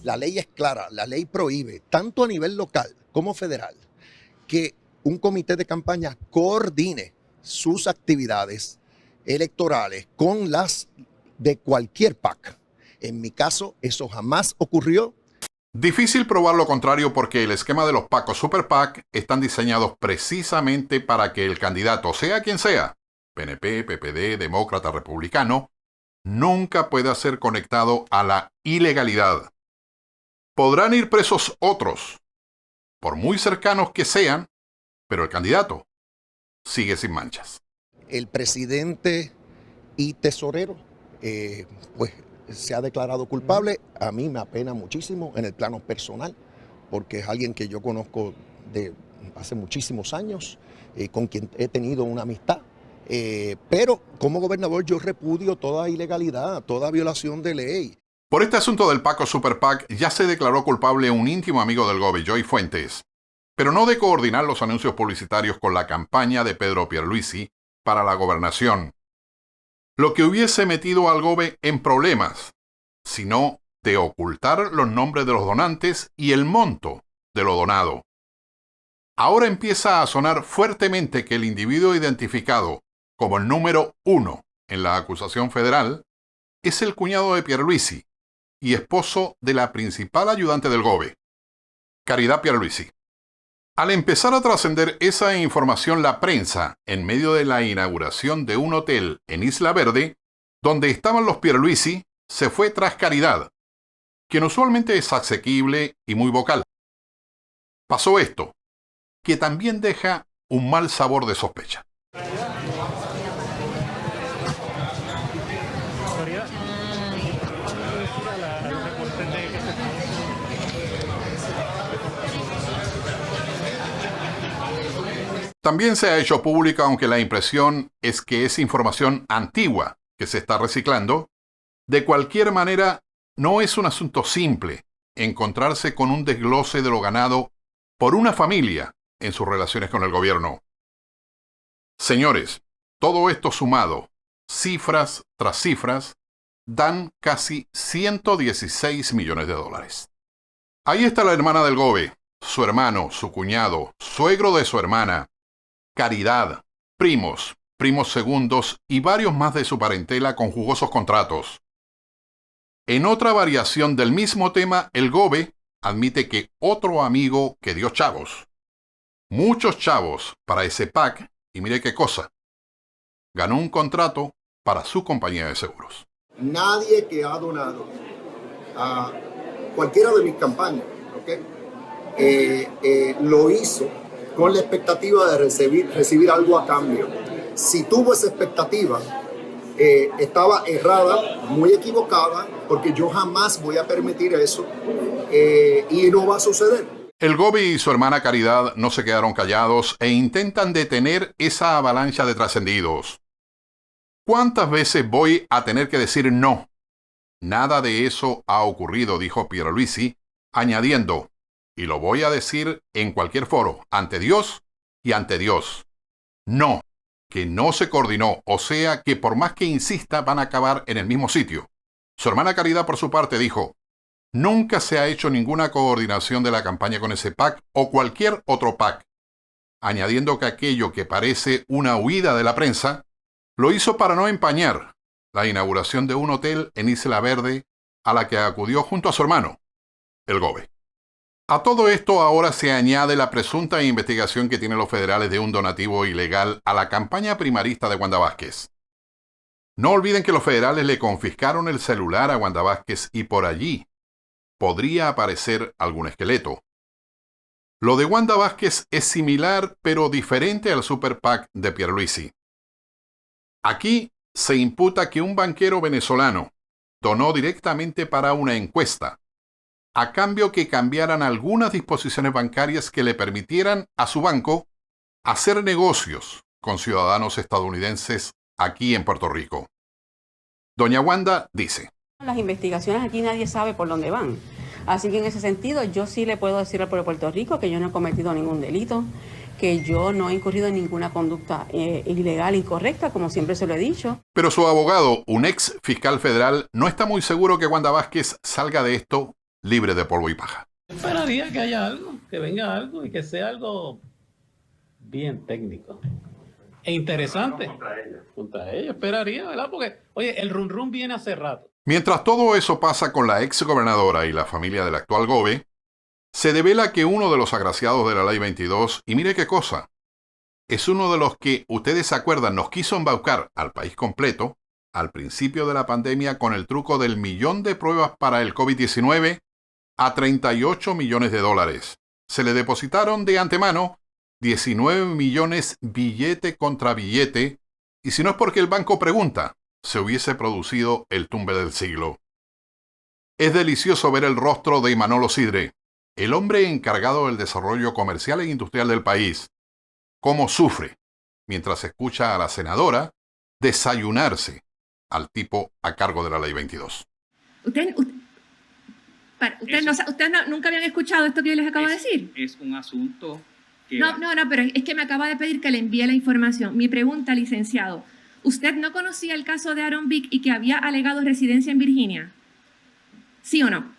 La ley es clara, la ley prohíbe, tanto a nivel local como federal, que un comité de campaña coordine sus actividades electorales con las de cualquier PAC. En mi caso, eso jamás ocurrió. Difícil probar lo contrario porque el esquema de los PAC o Super PAC están diseñados precisamente para que el candidato, sea quien sea, PNP, PPD, demócrata, republicano, nunca pueda ser conectado a la ilegalidad. Podrán ir presos otros, por muy cercanos que sean, pero el candidato sigue sin manchas. El presidente y tesorero, pues se ha declarado culpable. A mí me apena muchísimo en el plano personal, porque es alguien que yo conozco de hace muchísimos años, con quien he tenido una amistad. Pero como gobernador yo repudio toda ilegalidad, toda violación de ley. Por este asunto del PAC o Super PAC ya se declaró culpable un íntimo amigo del GOBE, Joy Fuentes, pero no de coordinar los anuncios publicitarios con la campaña de Pedro Pierluisi para la gobernación, lo que hubiese metido al GOBE en problemas, sino de ocultar los nombres de los donantes y el monto de lo donado. Ahora empieza a sonar fuertemente que el individuo identificado como el número 1 en la acusación federal es el cuñado de Pierluisi y esposo de la principal ayudante del GOBE, Caridad Pierluisi. Al empezar a trascender esa información la prensa, en medio de la inauguración de un hotel en Isla Verde, donde estaban los Pierluisi, se fue tras Caridad, quien usualmente es asequible y muy vocal. Pasó esto, que también deja un mal sabor de sospecha. También se ha hecho pública, aunque la impresión es que es información antigua que se está reciclando. De cualquier manera, no es un asunto simple encontrarse con un desglose de lo ganado por una familia en sus relaciones con el gobierno. Señores, todo esto sumado, cifras tras cifras, dan casi 116 millones de dólares. Ahí está la hermana del GOBE, su hermano, su cuñado, suegro de su hermana, Caridad, primos, primos segundos y varios más de su parentela con jugosos contratos. En otra variación del mismo tema, el GOBE admite que otro amigo que dio chavos. Muchos chavos para ese PAC, y mire qué cosa. Ganó un contrato para su compañía de seguros. Nadie que ha donado a cualquiera de mis campañas, lo hizo con la expectativa de recibir algo a cambio. Si tuvo esa expectativa, estaba errada, muy equivocada, porque yo jamás voy a permitir eso y no va a suceder. El GOBE y su hermana Caridad no se quedaron callados e intentan detener esa avalancha de trascendidos. ¿Cuántas veces voy a tener que decir no? Nada de eso ha ocurrido, dijo Pierluisi, añadiendo, y lo voy a decir en cualquier foro, ante Dios y ante Dios. No, que no se coordinó, o sea que por más que insista van a acabar en el mismo sitio. Su hermana Caridad, por su parte, dijo, nunca se ha hecho ninguna coordinación de la campaña con ese PAC o cualquier otro PAC, añadiendo que aquello que parece una huida de la prensa, lo hizo para no empañar la inauguración de un hotel en Isla Verde a la que acudió junto a su hermano, el GOBE. A todo esto ahora se añade la presunta investigación que tienen los federales de un donativo ilegal a la campaña primarista de Wanda Vázquez. No olviden que los federales le confiscaron el celular a Wanda Vázquez y por allí podría aparecer algún esqueleto. Lo de Wanda Vázquez es similar pero diferente al Super PAC de Pierluisi. Aquí se imputa que un banquero venezolano donó directamente para una encuesta, a cambio que cambiaran algunas disposiciones bancarias que le permitieran a su banco hacer negocios con ciudadanos estadounidenses aquí en Puerto Rico. Doña Wanda dice: las investigaciones aquí nadie sabe por dónde van. Así que en ese sentido yo sí le puedo decir al pueblo de Puerto Rico que yo no he cometido ningún delito, que yo no he incurrido en ninguna conducta ilegal, incorrecta, como siempre se lo he dicho. Pero su abogado, un ex fiscal federal, no está muy seguro que Wanda Vázquez salga de esto libre de polvo y paja. Esperaría que haya algo, que venga algo y que sea algo bien técnico e interesante. Contra ella, esperaría, ¿verdad? Porque, oye, el rum rum viene hace rato. Mientras todo eso pasa con la ex gobernadora y la familia del actual gobe, se devela que uno de los agraciados de la Ley 22, y mire qué cosa, es uno de los que, ustedes se acuerdan, nos quiso embaucar al país completo al principio de la pandemia con el truco del 1.000.000 de pruebas para el COVID-19 a $38 millones. Se le depositaron de antemano 19 millones billete contra billete, y si no es porque el banco pregunta, se hubiese producido el tumbe del siglo. Es delicioso ver el rostro de Manolo Sidre, el hombre encargado del desarrollo comercial e industrial del país, cómo sufre mientras escucha a la senadora desayunarse al tipo a cargo de la Ley 22. ¿Ustedes nunca habían escuchado esto que yo les acabo de decir? Es un asunto que... No, pero es que me acaba de pedir que le envíe la información. Mi pregunta, licenciado, ¿usted no conocía el caso de Aaron Vick y que había alegado residencia en Virginia? ¿Sí o no?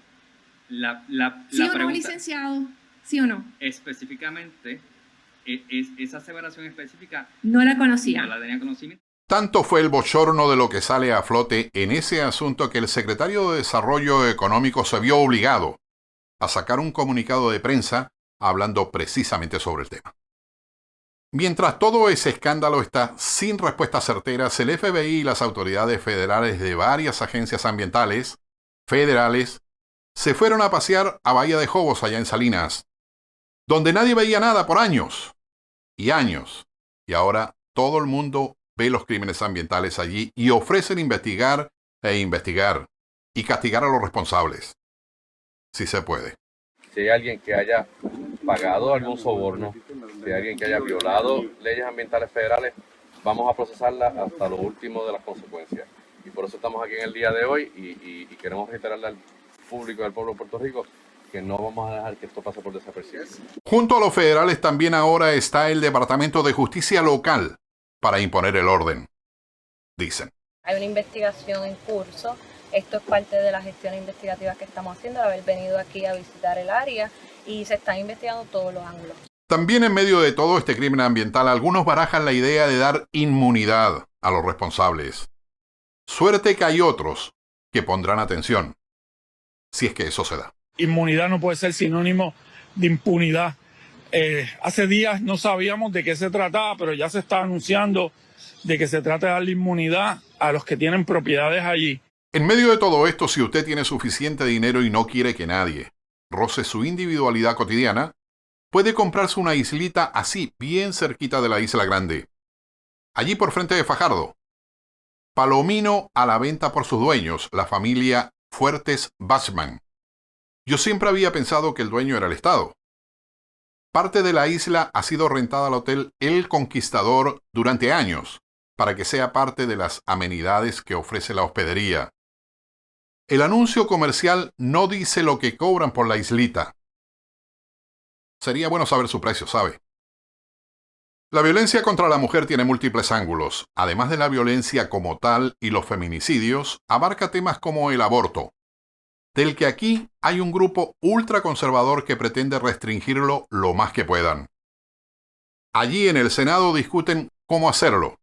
¿Sí o no, licenciado? ¿Sí o no? Específicamente, esa aseveración específica... No la conocía. No la tenía conocimiento. Tanto fue el bochorno de lo que sale a flote en ese asunto que el secretario de Desarrollo Económico se vio obligado a sacar un comunicado de prensa hablando precisamente sobre el tema. Mientras todo ese escándalo está sin respuestas certeras, el FBI y las autoridades federales de varias agencias ambientales federales se fueron a pasear a Bahía de Jobos allá en Salinas, donde nadie veía nada por años y años, y ahora todo el mundo ve los crímenes ambientales allí y ofrecen investigar y castigar a los responsables. Si se puede. Si hay alguien que haya pagado algún soborno, si hay alguien que haya violado leyes ambientales federales, vamos a procesarla hasta lo último de las consecuencias. Y por eso estamos aquí en el día de hoy y queremos reiterarle al público del pueblo de Puerto Rico que no vamos a dejar que esto pase por desapercibido. Junto a los federales también ahora está el Departamento de Justicia Local para imponer el orden, dicen. Hay una investigación en curso. Esto es parte de las gestiones investigativas que estamos haciendo, de haber venido aquí a visitar el área, y se están investigando todos los ángulos. También en medio de todo este crimen ambiental, algunos barajan la idea de dar inmunidad a los responsables. Suerte que hay otros que pondrán atención, si es que eso se da. Inmunidad no puede ser sinónimo de impunidad. Hace días no sabíamos de qué se trataba, pero ya se está anunciando de que se trata de darle inmunidad a los que tienen propiedades allí. En medio de todo esto, si usted tiene suficiente dinero y no quiere que nadie roce su individualidad cotidiana, puede comprarse una islita así, bien cerquita de la Isla Grande. Allí por frente de Fajardo. Palomino a la venta por sus dueños, la familia Fuertes Bachman. Yo siempre había pensado que el dueño era el Estado. Parte de la isla ha sido rentada al Hotel El Conquistador durante años, para que sea parte de las amenidades que ofrece la hospedería. El anuncio comercial no dice lo que cobran por la islita. Sería bueno saber su precio, ¿sabe? La violencia contra la mujer tiene múltiples ángulos. Además de la violencia como tal y los feminicidios, abarca temas como el aborto, del que aquí hay un grupo ultraconservador que pretende restringirlo lo más que puedan. Allí en el Senado discuten cómo hacerlo.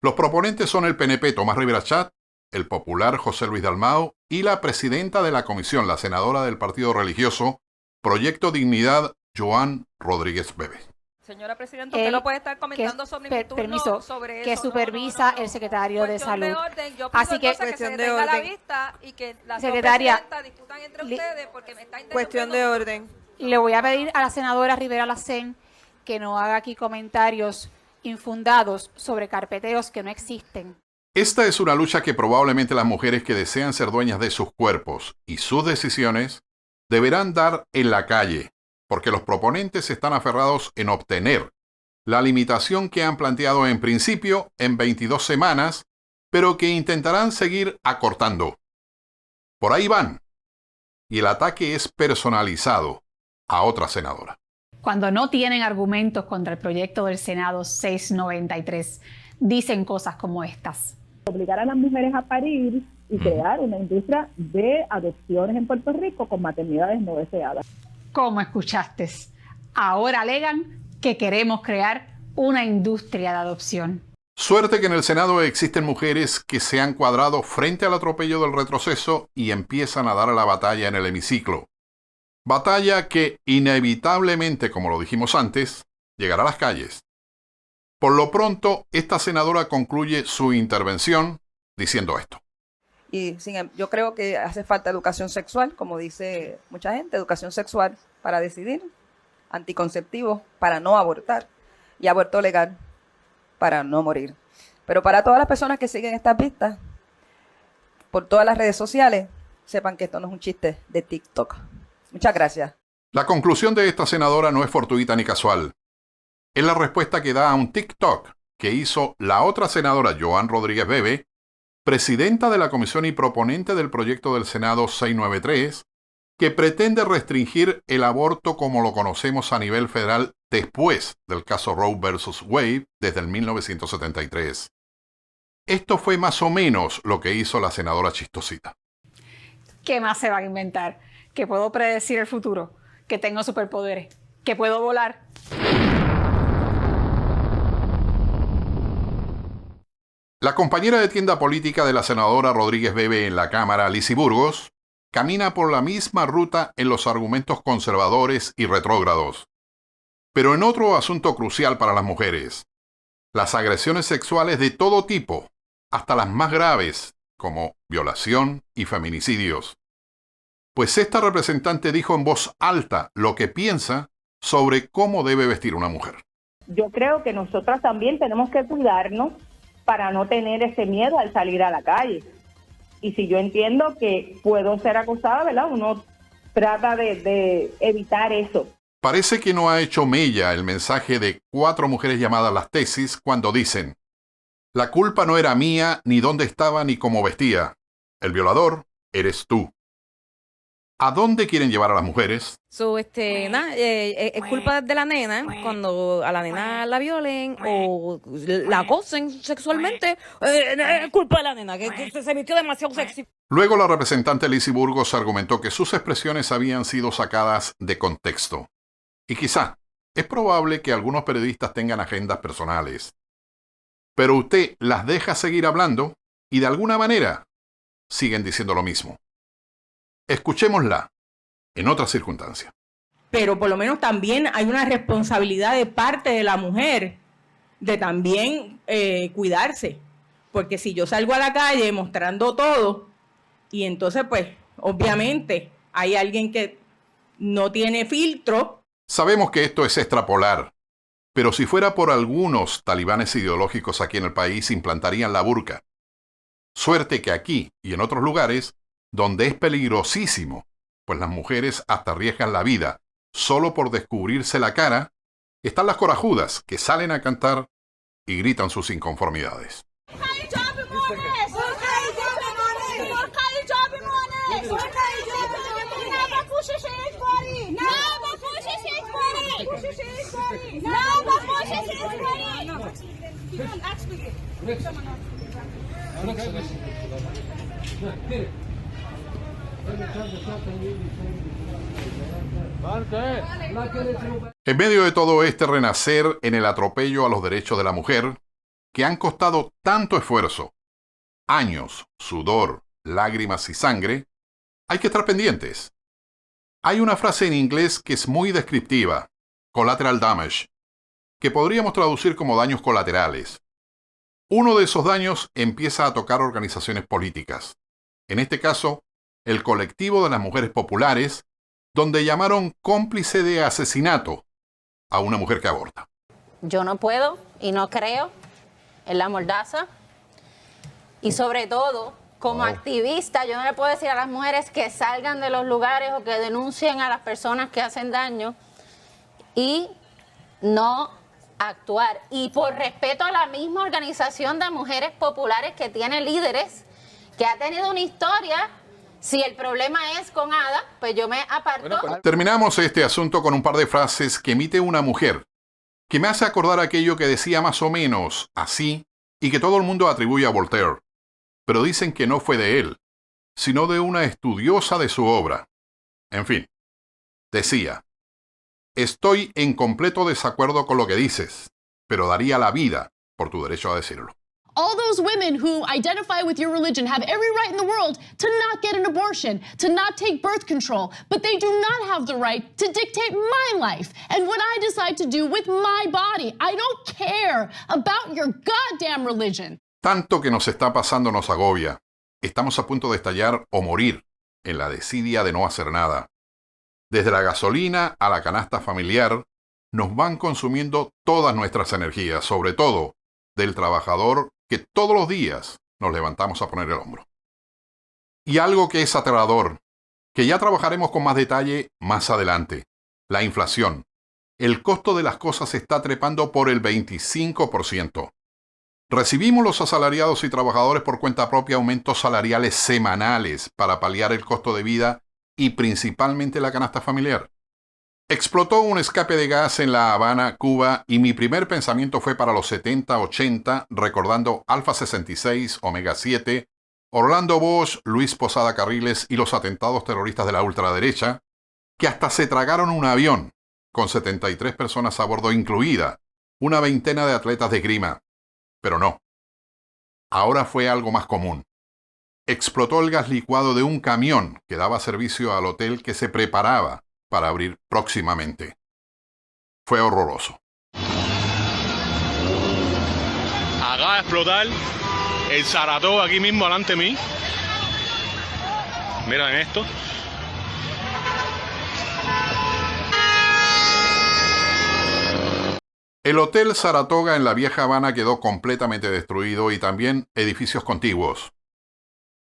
Los proponentes son el PNP Tomás Rivera Chat, el popular José Luis Dalmau y la presidenta de la comisión, la senadora del Partido Religioso, Proyecto Dignidad, Joan Rodríguez Bebe. Señora Presidenta, usted lo puede estar comentando sobre mi turno, permiso, sobre que eso. supervisa el secretario de Salud. De orden. Yo Así que cuestión de orden. La vista y que la secretaria, discutan entre ustedes porque me está cuestión de orden. Le voy a pedir a la senadora Rivera Lacén que no haga aquí comentarios infundados sobre carpeteos que no existen. Esta es una lucha que probablemente las mujeres que desean ser dueñas de sus cuerpos y sus decisiones deberán dar en la calle, porque los proponentes están aferrados en obtener la limitación que han planteado en principio en 22 semanas, pero que intentarán seguir acortando. Por ahí van. Y el ataque es personalizado a otra senadora. Cuando no tienen argumentos contra el proyecto del Senado 693, dicen cosas como estas. Obligar a las mujeres a parir y crear una industria de adopciones en Puerto Rico con maternidades no deseadas. Como escuchaste, ahora alegan que queremos crear una industria de adopción. Suerte que en el Senado existen mujeres que se han cuadrado frente al atropello del retroceso y empiezan a dar la batalla en el hemiciclo. Batalla que inevitablemente, como lo dijimos antes, llegará a las calles. Por lo pronto, esta senadora concluye su intervención diciendo esto. Y yo creo que hace falta educación sexual, como dice mucha gente, educación sexual para decidir, anticonceptivos para no abortar y aborto legal para no morir. Pero para todas las personas que siguen estas pistas, por todas las redes sociales, sepan que esto no es un chiste de TikTok. Muchas gracias. La conclusión de esta senadora no es fortuita ni casual. Es la respuesta que da a un TikTok que hizo la otra senadora, Joan Rodríguez Bebe, presidenta de la comisión y proponente del proyecto del Senado 693, que pretende restringir el aborto como lo conocemos a nivel federal después del caso Roe versus Wade desde el 1973. Esto fue más o menos lo que hizo la senadora chistosita. ¿Qué más se va a inventar? Que puedo predecir el futuro, que tengo superpoderes, que puedo volar. La compañera de tienda política de la senadora Rodríguez Bebe en la Cámara, Lizy Burgos, camina por la misma ruta en los argumentos conservadores y retrógrados. Pero en otro asunto crucial para las mujeres, las agresiones sexuales de todo tipo, hasta las más graves, como violación y feminicidios. Pues esta representante dijo en voz alta lo que piensa sobre cómo debe vestir una mujer. Yo creo que nosotras también tenemos que cuidarnos para no tener ese miedo al salir a la calle. Y si yo entiendo que puedo ser acosada, ¿verdad? Uno trata de evitar eso. Parece que no ha hecho mella el mensaje de 4 mujeres llamadas las tesis cuando dicen: la culpa no era mía, ni dónde estaba, ni cómo vestía. El violador eres tú. ¿A dónde quieren llevar a las mujeres? Es culpa de la nena cuando a la nena la violen o la acosen sexualmente. Es culpa de la nena, que se vistió demasiado sexy. Luego la representante Lizy Burgos argumentó que sus expresiones habían sido sacadas de contexto. Y quizá es probable que algunos periodistas tengan agendas personales. Pero usted las deja seguir hablando y de alguna manera siguen diciendo lo mismo. Escuchémosla en otra circunstancia. Pero por lo menos también hay una responsabilidad de parte de la mujer de también cuidarse. Porque si yo salgo a la calle mostrando todo y entonces pues obviamente hay alguien que no tiene filtro. Sabemos que esto es extrapolar, pero si fuera por algunos talibanes ideológicos aquí en el país implantarían la burka. Suerte que aquí y en otros lugares donde es peligrosísimo, pues las mujeres hasta arriesgan la vida solo por descubrirse la cara, están las corajudas que salen a cantar y gritan sus inconformidades. En medio de todo este renacer en el atropello a los derechos de la mujer, que han costado tanto esfuerzo, años, sudor, lágrimas y sangre, hay que estar pendientes. Hay una frase en inglés que es muy descriptiva, collateral damage, que podríamos traducir como daños colaterales. Uno de esos daños empieza a tocar organizaciones políticas. En este caso, el colectivo de las mujeres populares, donde llamaron cómplice de asesinato a una mujer que aborta. Yo no puedo y no creo en la mordaza. Y sobre todo, como activista, yo no le puedo decir a las mujeres que salgan de los lugares o que denuncien a las personas que hacen daño y no actuar. Y por respeto a la misma organización de mujeres populares que tiene líderes, que ha tenido una historia. Si el problema es con Ada, pues yo me aparto. Terminamos este asunto con un par de frases que emite una mujer, que me hace acordar aquello que decía más o menos así y que todo el mundo atribuye a Voltaire. Pero dicen que no fue de él, sino de una estudiosa de su obra. En fin, decía, estoy en completo desacuerdo con lo que dices, pero daría la vida por tu derecho a decirlo. All those women who identify with your religion have every right in the world to not get an abortion, to not take birth control, but they do not have the right to dictate my life and what I decide to do with my body. I don't care about your goddamn religion. Tanto que nos está pasando nos agobia. Estamos a punto de estallar o morir en la desidia de no hacer nada. Desde la gasolina a la canasta familiar, nos van consumiendo todas nuestras energías, sobre todo del trabajador que todos los días nos levantamos a poner el hombro. Y algo que es aterrador, que ya trabajaremos con más detalle más adelante, la inflación. El costo de las cosas está trepando por el 25%. Recibimos los asalariados y trabajadores por cuenta propia aumentos salariales semanales para paliar el costo de vida y principalmente la canasta familiar. Explotó un escape de gas en La Habana, Cuba, y mi primer pensamiento fue para los 70-80, recordando Alfa 66, Omega 7, Orlando Bosch, Luis Posada Carriles y los atentados terroristas de la ultraderecha, que hasta se tragaron un avión, con 73 personas a bordo incluida, una veintena de atletas de esgrima. Pero no. Ahora fue algo más común. Explotó el gas licuado de un camión que daba servicio al hotel que se preparaba para abrir próximamente. Fue horroroso. Acaba de explotar el Saratoga aquí mismo delante de mí. Miren esto. El Hotel Saratoga en la Vieja Habana quedó completamente destruido y también edificios contiguos.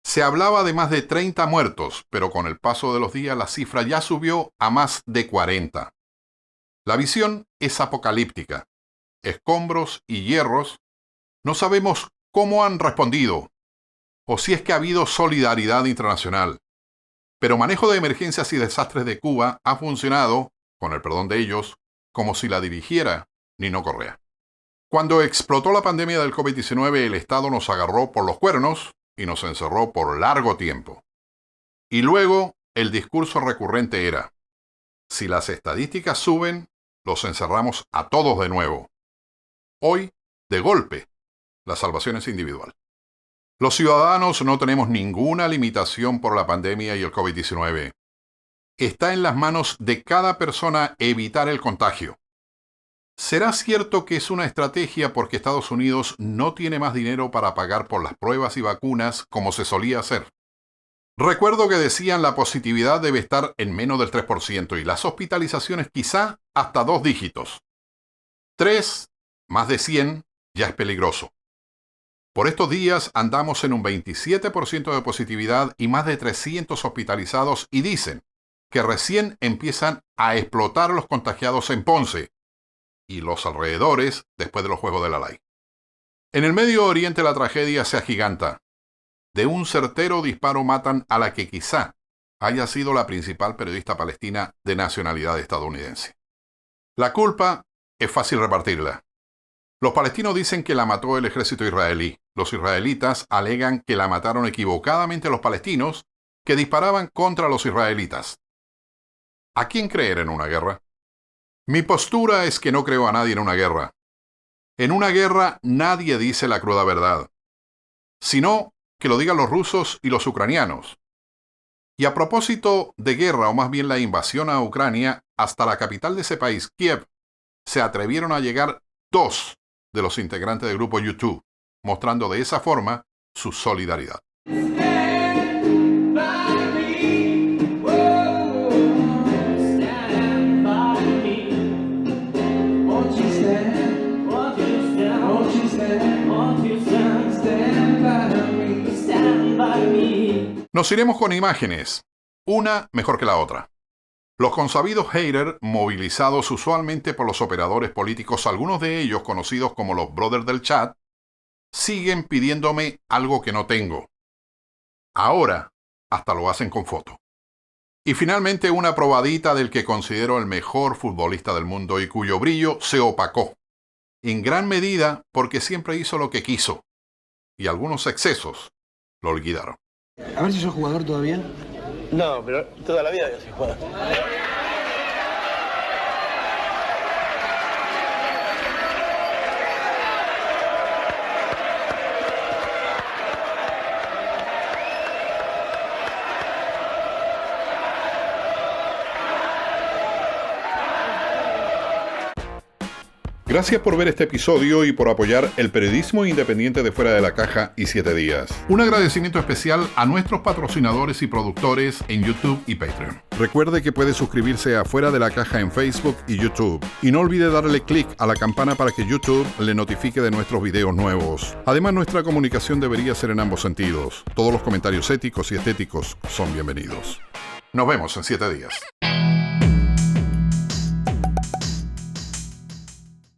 Se hablaba de más de 30 muertos, pero con el paso de los días la cifra ya subió a más de 40. La visión es apocalíptica. Escombros y hierros. No sabemos cómo han respondido, o si es que ha habido solidaridad internacional. Pero manejo de emergencias y desastres de Cuba ha funcionado, con el perdón de ellos, como si la dirigiera Nino Correa. Cuando explotó la pandemia del COVID-19, el Estado nos agarró por los cuernos y nos encerró por largo tiempo. Y luego, el discurso recurrente era, si las estadísticas suben, los encerramos a todos de nuevo. Hoy, de golpe, la salvación es individual. Los ciudadanos no tenemos ninguna limitación por la pandemia y el COVID-19. Está en las manos de cada persona evitar el contagio. ¿Será cierto que es una estrategia porque Estados Unidos no tiene más dinero para pagar por las pruebas y vacunas como se solía hacer? Recuerdo que decían la positividad debe estar en menos del 3% y las hospitalizaciones quizá hasta 2 dígitos. 3, más de 100, ya es peligroso. Por estos días andamos en un 27% de positividad y más de 300 hospitalizados y dicen que recién empiezan a explotar los contagiados en Ponce y los alrededores después de los Juegos de la Ley. En el Medio Oriente la tragedia se agiganta. De un certero disparo matan a la que quizá haya sido la principal periodista palestina de nacionalidad estadounidense. La culpa es fácil repartirla. Los palestinos dicen que la mató el ejército israelí. Los israelitas alegan que la mataron equivocadamente los palestinos que disparaban contra los israelitas. ¿A quién creer en una guerra? Mi postura es que no creo a nadie en una guerra. En una guerra nadie dice la cruda verdad, sino que lo digan los rusos y los ucranianos. Y a propósito de guerra, o más bien la invasión a Ucrania, hasta la capital de ese país, Kiev, se atrevieron a llegar 2 de los integrantes del grupo U2, mostrando de esa forma su solidaridad. Nos iremos con imágenes, una mejor que la otra. Los consabidos haters, movilizados usualmente por los operadores políticos, algunos de ellos conocidos como los brothers del chat, siguen pidiéndome algo que no tengo. Ahora, hasta lo hacen con foto. Y finalmente una probadita del que considero el mejor futbolista del mundo y cuyo brillo se opacó, en gran medida porque siempre hizo lo que quiso, y algunos excesos lo olvidaron. A ver si sos jugador todavía. No, pero toda la vida yo soy jugador. Gracias por ver este episodio y por apoyar el periodismo independiente de Fuera de la Caja y 7 Días. Un agradecimiento especial a nuestros patrocinadores y productores en YouTube y Patreon. Recuerde que puede suscribirse a Fuera de la Caja en Facebook y YouTube. Y no olvide darle clic a la campana para que YouTube le notifique de nuestros videos nuevos. Además, nuestra comunicación debería ser en ambos sentidos. Todos los comentarios éticos y estéticos son bienvenidos. Nos vemos en 7 días.